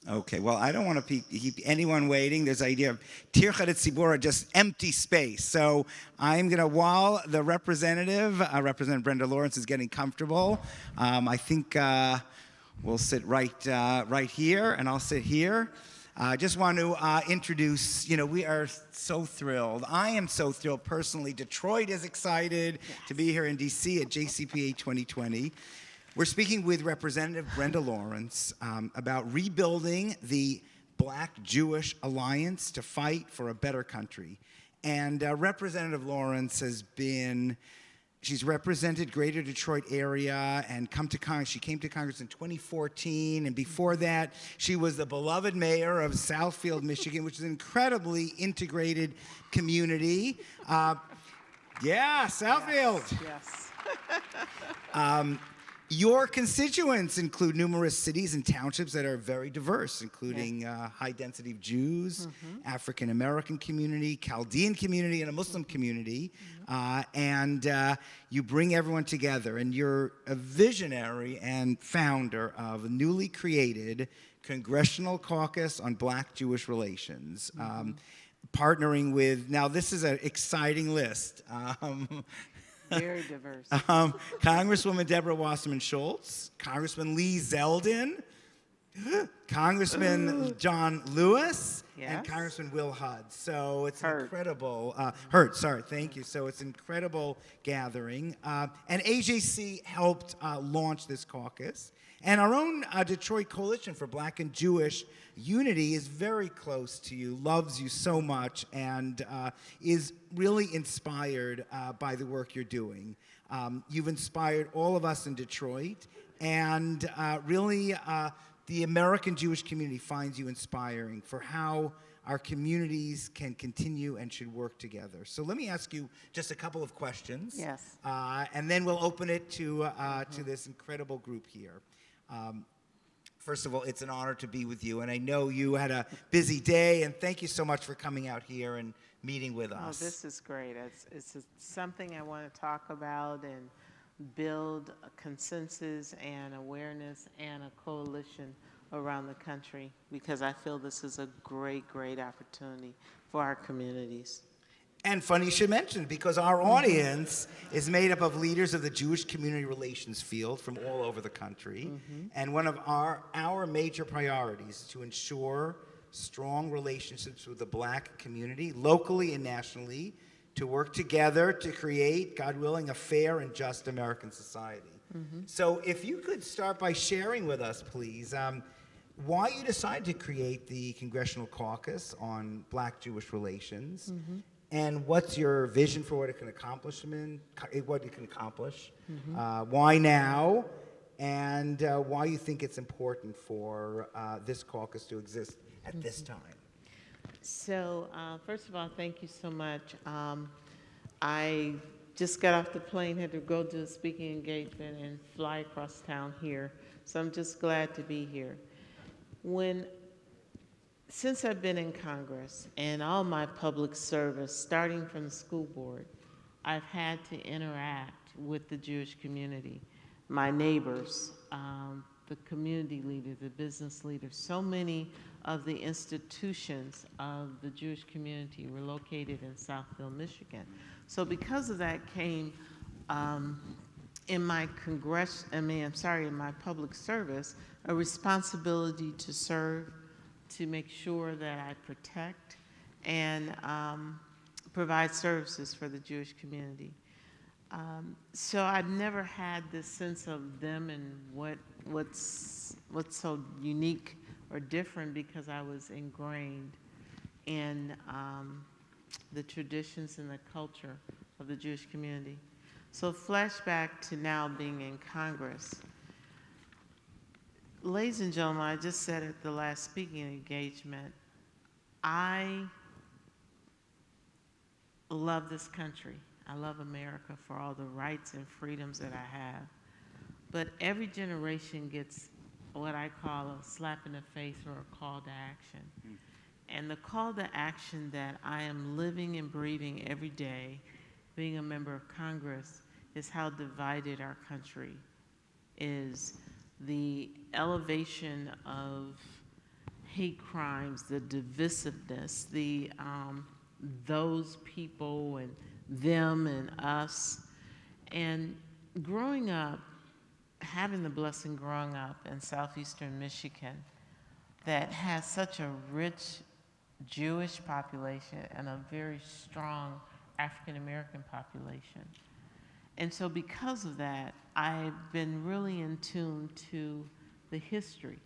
Okay, well, I don't want to keep anyone waiting. There's the idea of tircha de tzibura, just empty space. So I'm going to, while the representative, Representative Brenda Lawrence, is getting comfortable, I think we'll sit right here, and I'll sit here. I just want to introduce, we are so thrilled. I am so thrilled personally. Detroit is excited to be here in D.C. at JCPA 2020. We're speaking with Representative Brenda Lawrence about rebuilding the Black-Jewish alliance to fight for a better country. And Representative Lawrence she's represented Greater Detroit area and come to Congress. She came to Congress in 2014, and before that, she was the beloved mayor of Southfield, Michigan, which is an incredibly integrated community. Southfield. Yes. Your constituents include numerous cities and townships that are very diverse, including high density of Jews, African American community, Chaldean community, and a Muslim community. And you bring everyone together, and you're a visionary and founder of a newly created Congressional Caucus on Black-Jewish Relations. Partnering with, now this is an exciting list. Very diverse. Congresswoman Deborah Wasserman Schultz, Congressman Lee Zeldin, Congressman John Lewis, and Congressman Will Hudd. So it's incredible. Hurt, sorry, thank you. So it's an incredible gathering. And AJC helped launch this caucus. And our own Detroit Coalition for Black and Jewish Unity is very close to you, loves you so much, and is really inspired by the work you're doing. You've inspired all of us in Detroit, and really the American Jewish community finds you inspiring for how our communities can continue and should work together. So let me ask you just a couple of questions. Yes. And then we'll open it to this incredible group here. First of all, it's an honor to be with you, and I know you had a busy day, and thank you so much for coming out here and meeting with us. Oh, this is great. It's something I want to talk about and build a consensus and awareness and a coalition around the country, because I feel this is a great, great opportunity for our communities. And funny you should mention it, because our audience is made up of leaders of the Jewish community relations field from all over the country. And one of our major priorities is to ensure strong relationships with the Black community, locally and nationally, to work together to create, God willing, a fair and just American society. So if you could start by sharing with us, please, why you decided to create the Congressional Caucus on Black-Jewish relations, and what's your vision for what it can accomplish? Why now? And why you think it's important for this caucus to exist at this time? So, first of all, thank you so much. I just got off the plane, had to go to a speaking engagement and fly across town here. So I'm just glad to be here. Since I've been in Congress and all my public service, starting from the school board, I've had to interact with the Jewish community, my neighbors, the community leaders, the business leaders. So many of the institutions of the Jewish community were located in Southfield, Michigan. So because of that came in my public service, a responsibility to serve, to make sure that I protect and provide services for the Jewish community. So I've never had this sense of them and what's so unique or different, because I was ingrained in the traditions and the culture of the Jewish community. So flashback to now being in Congress. Ladies and gentlemen, I just said at the last speaking engagement, I love this country. I love America for all the rights and freedoms that I have. But every generation gets what I call a slap in the face or a call to action. And the call to action that I am living and breathing every day, being a member of Congress, is how divided our country is. The elevation of hate crimes, the divisiveness, the those people and them and us. And growing up, having the blessing growing up in southeastern Michigan that has such a rich Jewish population and a very strong African American population. And so because of that, I've been really in tune to the history.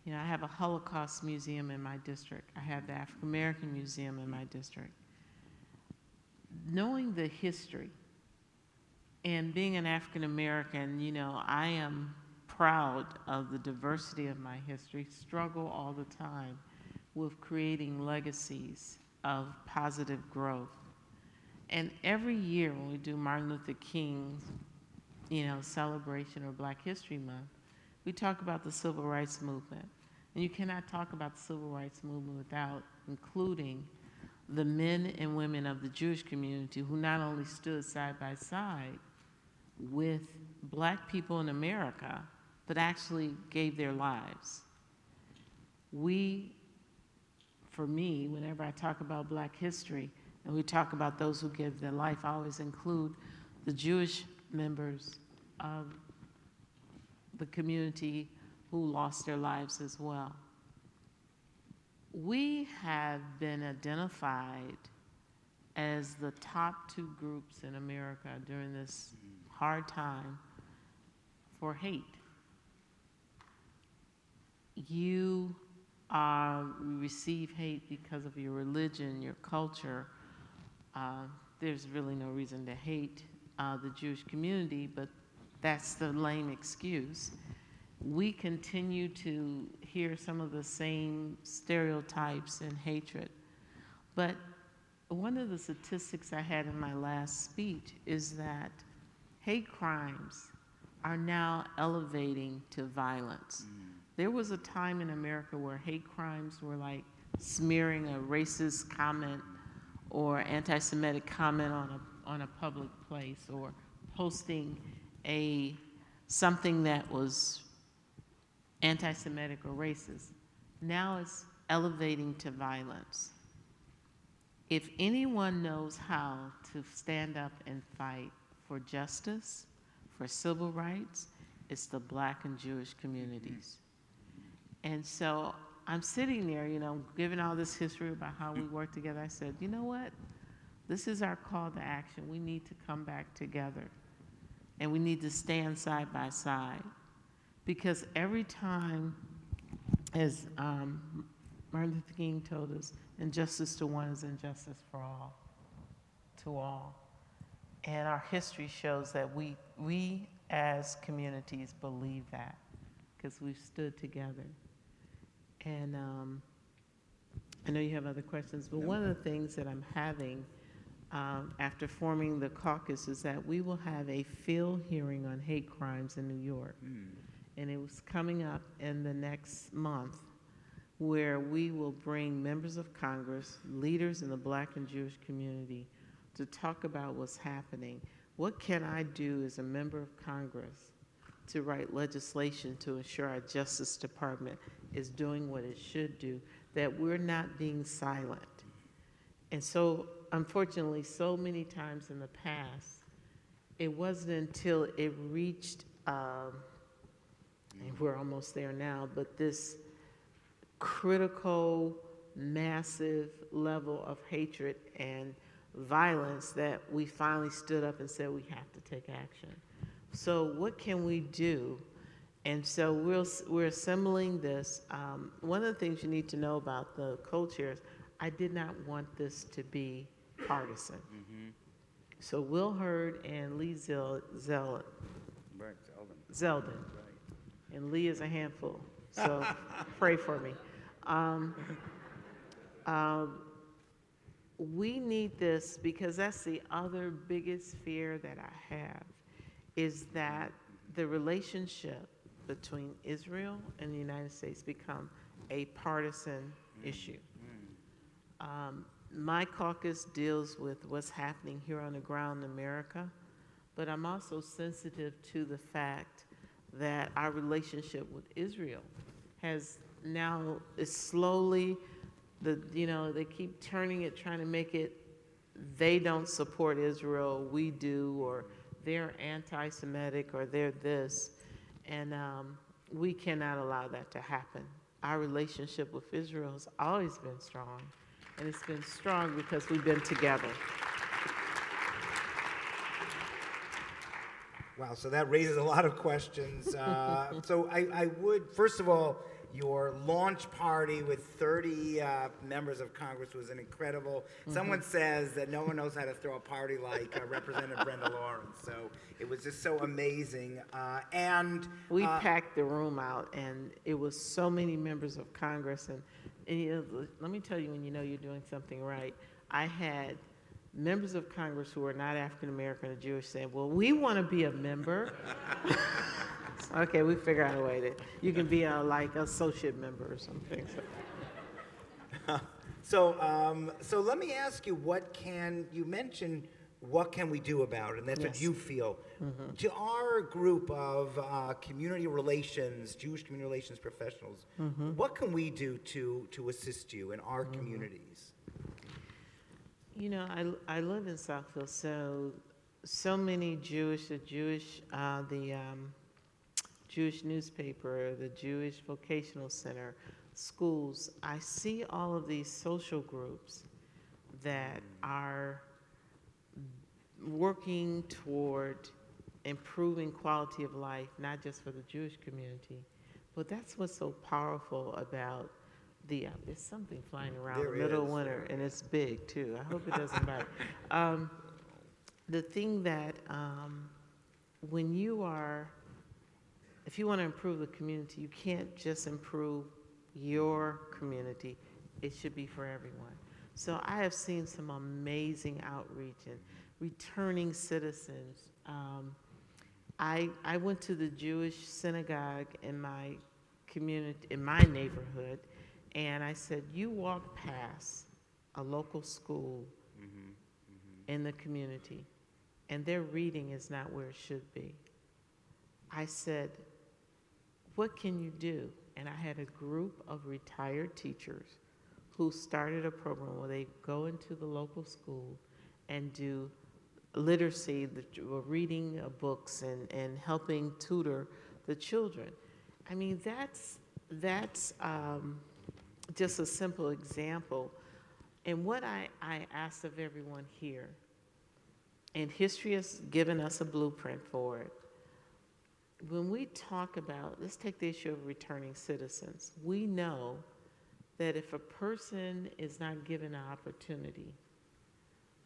You know, I have a Holocaust museum in my district. I have the African American Museum in my district. Knowing the history and being an African American, you know, I am proud of the diversity of my history, struggle all the time with creating legacies of positive growth. And every year when we do Martin Luther King's, you know, celebration or Black History Month, we talk about the Civil Rights Movement. And you cannot talk about the Civil Rights Movement without including the men and women of the Jewish community who not only stood side by side with Black people in America, but actually gave their lives. We, for me, whenever I talk about Black history, and we talk about those who give their life, I always include the Jewish members of the community who lost their lives as well. We have been identified as the top two groups in America during this hard time for hate. You receive hate because of your religion, your culture. There's really no reason to hate the Jewish community, but that's the lame excuse. We continue to hear some of the same stereotypes and hatred. But one of the statistics I had in my last speech is that hate crimes are now elevating to violence. There was a time in America where hate crimes were like smearing a racist comment or anti-Semitic comment on a public place, or posting something that was anti-Semitic or racist. Now it's elevating to violence. If anyone knows how to stand up and fight for justice, for civil rights, it's the Black and Jewish communities. And so I'm sitting there, you know, given all this history about how we work together, I said, you know what? This is our call to action. We need to come back together, and we need to stand side by side. Because every time, as Martin Luther King told us, injustice to one is injustice for all, to all. And our history shows that we as communities believe that, because we've stood together. And I know you have other questions, but one of the things that I'm having after forming the caucus is that we will have a field hearing on hate crimes in New York. And it was coming up in the next month, where we will bring members of Congress, leaders in the Black and Jewish community, to talk about what's happening. What can I do as a member of Congress to write legislation to ensure our Justice Department is doing what it should do, that we're not being silent? And so, unfortunately, so many times in the past, it wasn't until it reached, and we're almost there now, but this critical, massive level of hatred and violence that we finally stood up and said we have to take action. So what can we do? And so we're assembling this. One of the things you need to know about the co-chairs, I did not want this to be partisan. So Will Hurd and Lee Zeldin. And Lee is a handful, so pray for me. We need this because that's the other biggest fear that I have, is that the relationship between Israel and the United States become a partisan issue. My caucus deals with what's happening here on the ground in America, but I'm also sensitive to the fact that our relationship with Israel has now it's slowly, they keep turning it, trying to make it, they don't support Israel, we do, or they're anti-Semitic, or they're this. And we cannot allow that to happen. Our relationship with Israel has always been strong, and it's been strong because we've been together. Wow, so that raises a lot of questions. So I would, first of all, your launch party with 30 members of Congress was an incredible. Someone says that no one knows how to throw a party like Representative Brenda Lawrence. So it was just so amazing. And we packed the room out, and it was so many members of Congress. And let me tell you, when you know you're doing something right, I had members of Congress who are not African American or Jewish saying, well, we want to be a member. Okay, we figure out a way that you can be like associate member or something. So let me ask you, you mentioned what can we do about it, and that's Yes. what you feel. To our group of community relations, Jewish community relations professionals, what can we do to assist you in our communities? I live in Southfield, so many the Jewish newspaper, the Jewish Vocational Center, schools. I see all of these social groups that are working toward improving quality of life, not just for the Jewish community, but that's what's so powerful about there's something flying around in the middle of winter, and it's big too. I hope it doesn't bite. The thing that if you want to improve the community, you can't just improve your community. It should be for everyone. So I have seen some amazing outreach and returning citizens. I went to the Jewish synagogue in my community, in my neighborhood, and I said, you walk past a local school in the community, and their reading is not where it should be. I said, what can you do? And I had a group of retired teachers who started a program where they go into the local school and do literacy, reading books and helping tutor the children. I mean, that's just a simple example. And what I ask of everyone here, and history has given us a blueprint for it, when we talk about, let's take the issue of returning citizens, we know that if a person is not given an opportunity,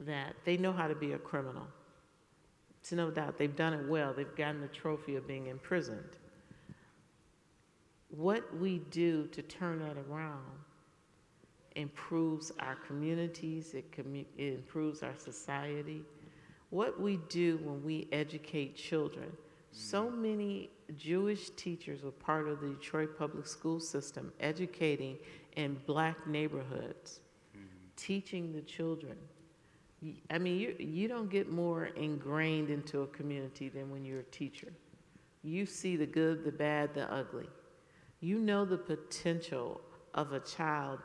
that they know how to be a criminal. It's no doubt, they've done it well, they've gotten the trophy of being imprisoned. What we do to turn that around improves our communities, it improves our society. What we do when we educate children, so many Jewish teachers were part of the Detroit public school system, educating in Black neighborhoods, teaching the children. I mean, you don't get more ingrained into a community than when you're a teacher. You see the good, the bad, the ugly. You know the potential of a child,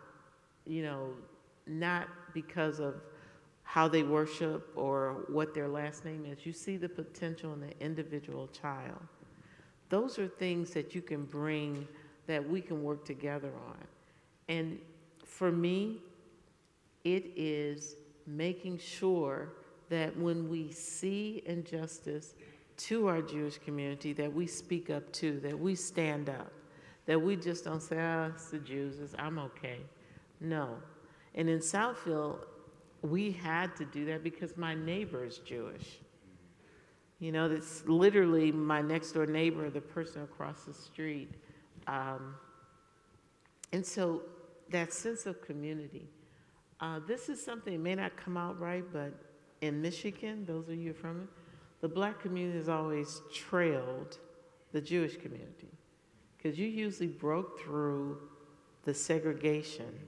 not because of how they worship or what their last name is. You see the potential in the individual child. Those are things that you can bring, that we can work together on. And for me, it is making sure that when we see injustice to our Jewish community, that we speak up to, that we stand up, that we just don't say, it's the Jews, I'm okay. No. And in Southfield, we had to do that because my neighbor is Jewish. That's literally my next door neighbor, the person across the street. And so that sense of community, this is something that may not come out right, but in Michigan, those of you from it, the Black community has always trailed the Jewish community, because you usually broke through the segregation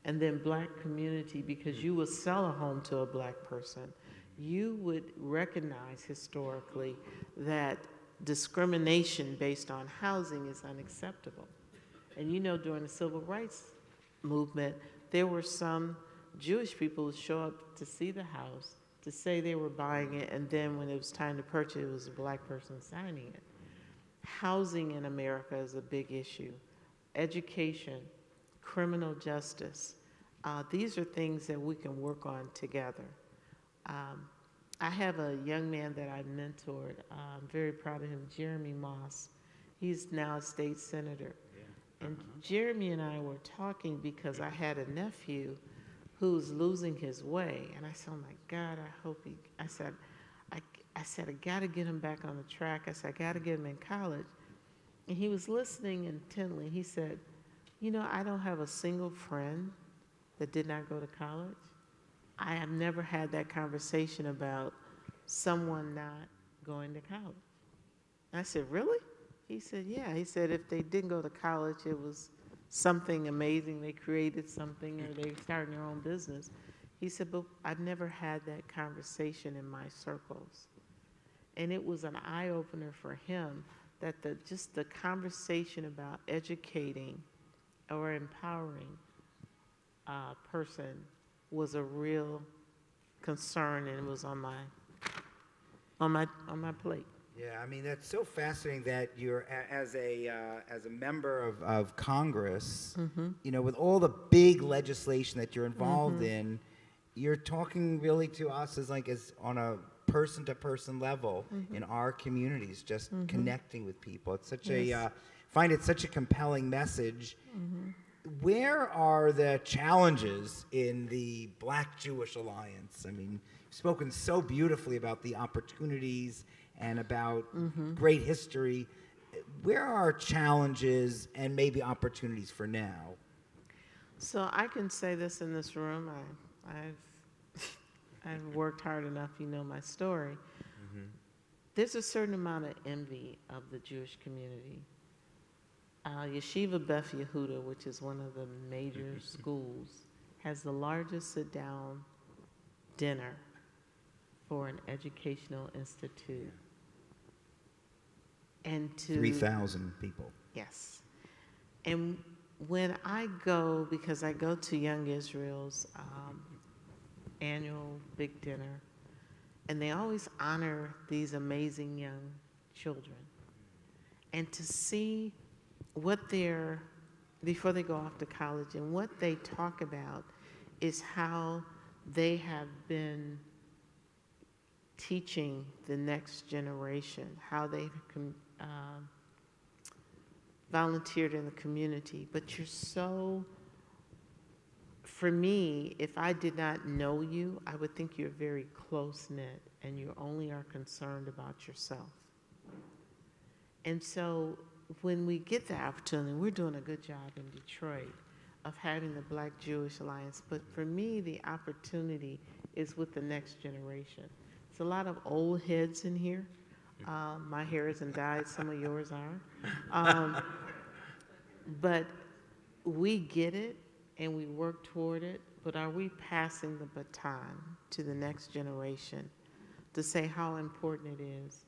and then Black community, because you would sell a home to a Black person. You would recognize historically that discrimination based on housing is unacceptable. And you know, during the civil rights movement, there were some Jewish people who show up to see the house, to say they were buying it, and then when it was time to purchase, it was a black person signing it. Housing in America is a big issue. Education, criminal justice. These are things that we can work on together. I have a young man that I mentored. I'm very proud of him, Jeremy Moss. He's now a state senator. And Jeremy and I were talking because I had a nephew who's losing his way. And I said, oh my God, I hope he, I said, I got to get him back on the track. I said, I got to get him in college. And he was listening intently. He said, you know, I don't have a single friend that did not go to college. I have never had that conversation about someone not going to college. And I said, really? He said, yeah. He said, if they didn't go to college, it was something amazing. They created something or they started their own business. He said, but I've never had that conversation in my circles. And it was an eye-opener for him that just the conversation about educating or empowering a person was a real concern, and it was on my plate. Yeah, I mean, that's so fascinating that you're, as a member of Congress, you know, with all the big legislation that you're involved in, you're talking really to us as on a person-to-person level in our communities, just connecting with people. It's such find it such a compelling message. Where are the challenges in the Black-Jewish Alliance? I mean, you've spoken so beautifully about the opportunities and about great history. Where are challenges and maybe opportunities for now? So I can say this in this room. I've worked hard enough, you know my story. There's a certain amount of envy of the Jewish community. Yeshiva Beth Yehuda, which is one of the major schools, has the largest sit-down dinner for an educational institute. And 3,000 people. Yes. And when I go, because I go to Young Israel's annual big dinner, and they always honor these amazing young children. And to see what before they go off to college, and what they talk about is how they have been teaching the next generation, how they've volunteered in the community. But you're so, for me, if I did not know you, I would think you're very close-knit and you only are concerned about yourself. And so when we get the opportunity, we're doing a good job in Detroit of having the Black-Jewish Alliance, but for me, the opportunity is with the next generation. It's a lot of old heads in here. My hair isn't dyed, some of yours are. But we get it and we work toward it, but are we passing the baton to the next generation to say how important it is?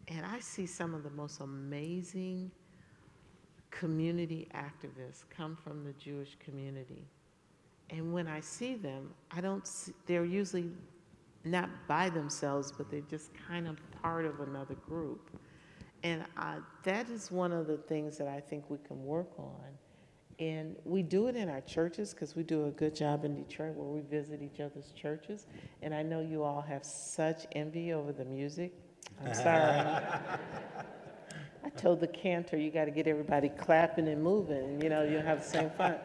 And I see some of the most amazing community activists come from the Jewish community. And when I see them, they're usually not by themselves, but they're just kind of part of another group. And that is one of the things that I think we can work on. And we do it in our churches, because we do a good job in Detroit where we visit each other's churches. And I know you all have such envy over the music. I'm sorry. I told the cantor, you got to get everybody clapping and moving, you know, you'll have the same fun.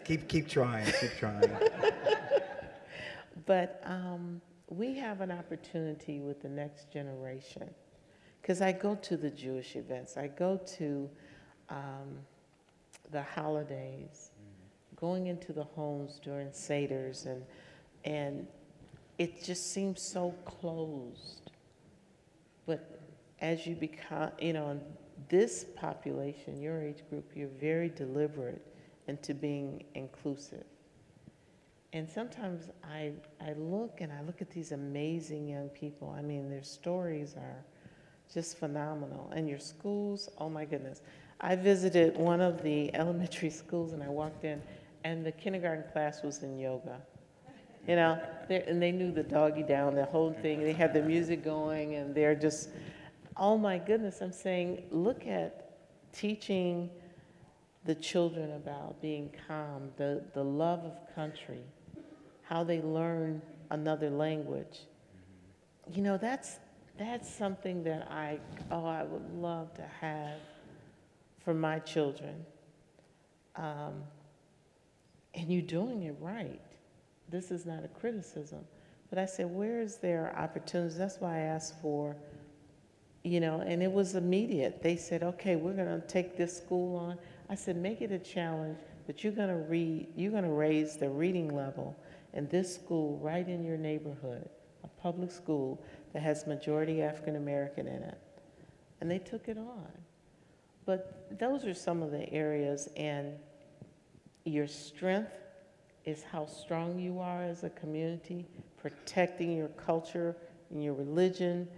Keep trying, keep trying. But we have an opportunity with the next generation, because I go to the Jewish events, I go to the holidays, going into the homes during Seders, and it just seems so closed. But as you become, you know, in this population, your age group, you're very deliberate into being inclusive. And sometimes I look at these amazing young people. I mean, their stories are just phenomenal. And your schools, oh my goodness. I visited one of the elementary schools and I walked in and the kindergarten class was in yoga. You know, and they knew the doggy down, the whole thing. They had the music going and they're just, oh my goodness, I'm saying, look at teaching the children about being calm, the love of country, how they learn another language. You know, that's something that I would love to have for my children. And you're doing it right. This is not a criticism. But I said, where is there opportunities? That's why I asked for, you know, and it was immediate. They said, okay, we're going to take this school on. I said, make it a challenge that you're going to raise the reading level in this school right in your neighborhood, a public school that has majority African American in it. And they took it on. But those are some of the areas, and your strength is how strong you are as a community, protecting your culture and your religion.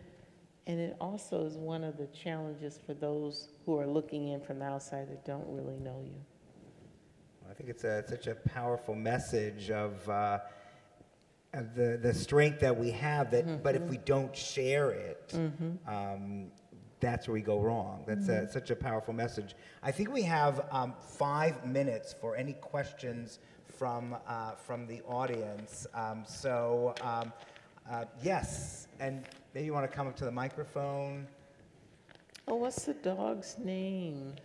And it also is one of the challenges for those who are looking in from the outside that don't really know you. I think it's such a powerful message of the strength that we have, that, but if we don't share it, that's where we go wrong. That's such a powerful message. I think we have 5 minutes for any questions from the audience. Yes, and maybe you want to come up to the microphone. Oh, what's the dog's name?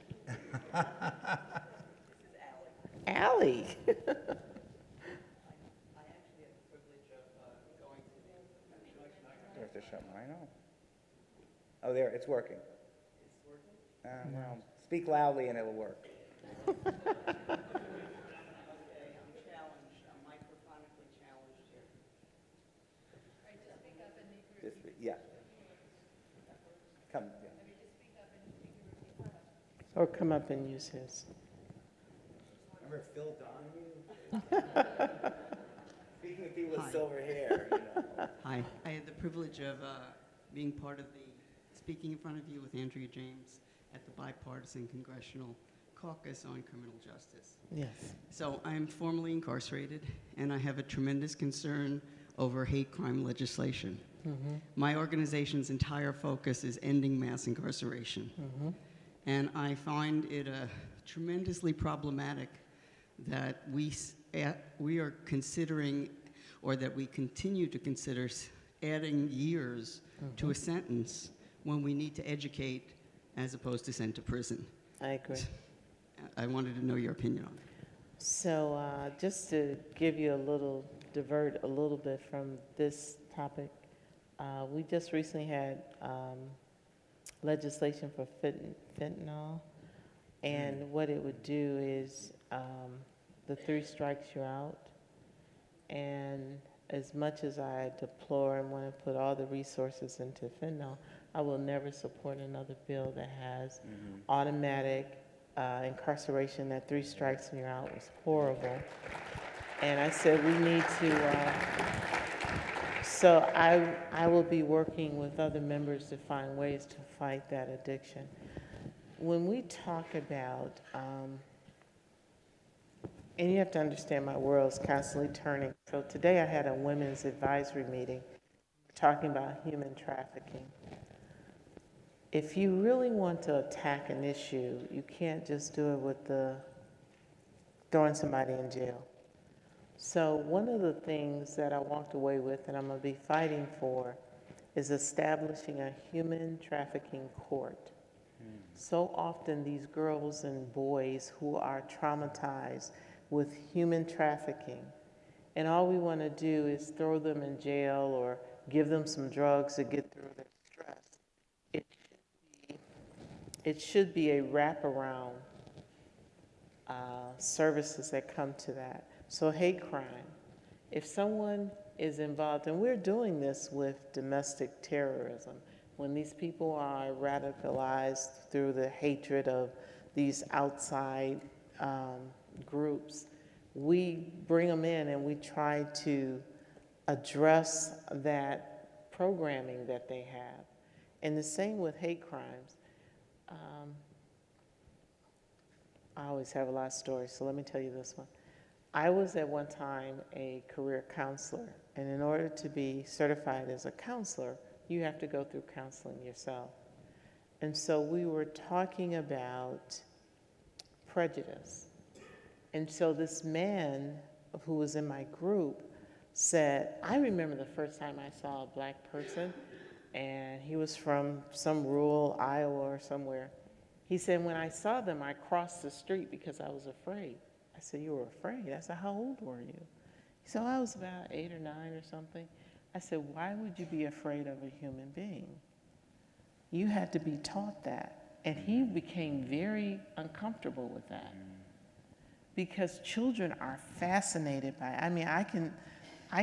Allie. I actually had the privilege of going to the There's the show. I know. Oh, there, it's working. It's working? Well, speak loudly and it'll work. Okay, I'm challenged. I'm microphonically challenged here. All right, just speak up and you can repeat. Yeah. Come. Yeah. I mean, just speak up and you can repeat that. Or come up and use his. Remember Phil Donahue? Speaking of people with Hi. silver hair, you know. Hi. I had the privilege of being part of speaking in front of you with Andrea James at the bipartisan Congressional Caucus on criminal justice. Yes. So I'm formally incarcerated, and I have a tremendous concern over hate crime legislation. My organization's entire focus is ending mass incarceration. And I find it tremendously problematic that we are considering, or that we continue to consider adding years to a sentence when we need to educate as opposed to send to prison. I agree. I wanted to know your opinion on it. So just to give you divert a little bit from this topic, we just recently had legislation for fentanyl, and what it would do is the 3 strikes you out, and as much as I deplore and want to put all the resources into fentanyl, I will never support another bill that has automatic incarceration. That 3 strikes and you're out was horrible. And I said we need to, so I will be working with other members to find ways to fight that addiction. When we talk about, and you have to understand my world's constantly turning. So today I had a women's advisory meeting talking about human trafficking. If you really want to attack an issue, you can't just do it with throwing somebody in jail. So one of the things that I walked away with and I'm going to be fighting for is establishing a human trafficking court. So often these girls and boys who are traumatized with human trafficking, and all we want to do is throw them in jail or give them some drugs to get through their stress. It should be a wraparound services that come to that. So hate crime, if someone is involved, and we're doing this with domestic terrorism, when these people are radicalized through the hatred of these outside groups, we bring them in and we try to address that programming that they have. And the same with hate crimes. I always have a lot of stories, so let me tell you this one. I was at one time a career counselor, and in order to be certified as a counselor, you have to go through counseling yourself. And so we were talking about prejudice. And so this man who was in my group said, I remember the first time I saw a black person, and he was from some rural Iowa or somewhere. He said, when I saw them, I crossed the street because I was afraid. I said, you were afraid? I said, how old were you? He said, I was about 8 or 9 or something. I said, why would you be afraid of a human being? You had to be taught that. And he became very uncomfortable with that because children are fascinated by it. I mean, I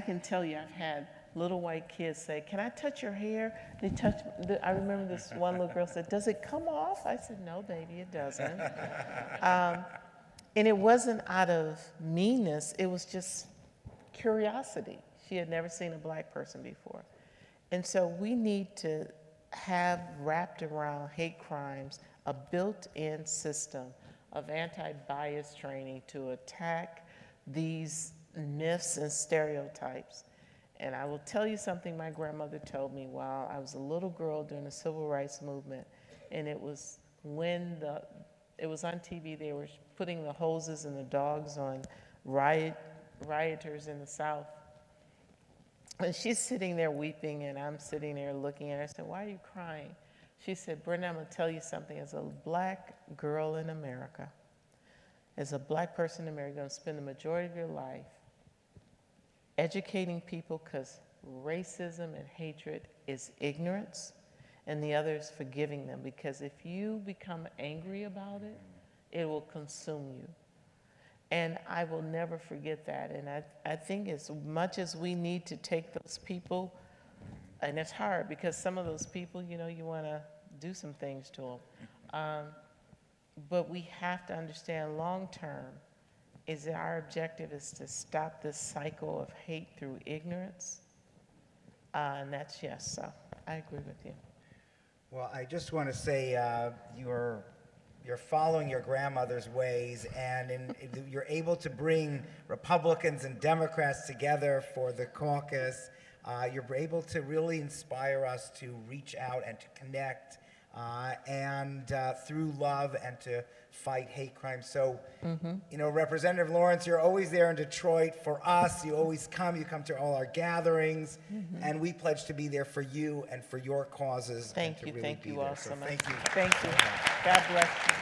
can tell you, I've had little white kids say, can I touch your hair? I remember this one little girl said, does it come off? I said, no, baby, it doesn't. And it wasn't out of meanness, it was just curiosity. She had never seen a black person before. And so we need to have wrapped around hate crimes a built-in system of anti-bias training to attack these myths and stereotypes. And I will tell you something my grandmother told me while I was a little girl during the civil rights movement, and it was when it was on TV, they were putting the hoses and the dogs on rioters in the South. And she's sitting there weeping, and I'm sitting there looking at her. I said, why are you crying? She said, Brenda, I'm going to tell you something. As a black girl in America, as a black person in America, you're going to spend the majority of your life educating people because racism and hatred is ignorance, and the other is forgiving them, because if you become angry about it, it will consume you. And I will never forget that. And I think as much as we need to take those people, and it's hard because some of those people, you know, you want to do some things to them. But we have to understand long term is that our objective is to stop this cycle of hate through ignorance. And that's yes, so I agree with you. Well, I just want to say you're following your grandmother's ways, and you're able to bring Republicans and Democrats together for the caucus. You're able to really inspire us to reach out and to connect, and through love, and to fight hate crime. So, you know, Representative Lawrence, you're always there in Detroit for us. You always come. You come to all our gatherings, and we pledge to be there for you and for your causes. Thank you. Really Thank you all so much. Thank you. Thank you. God bless you.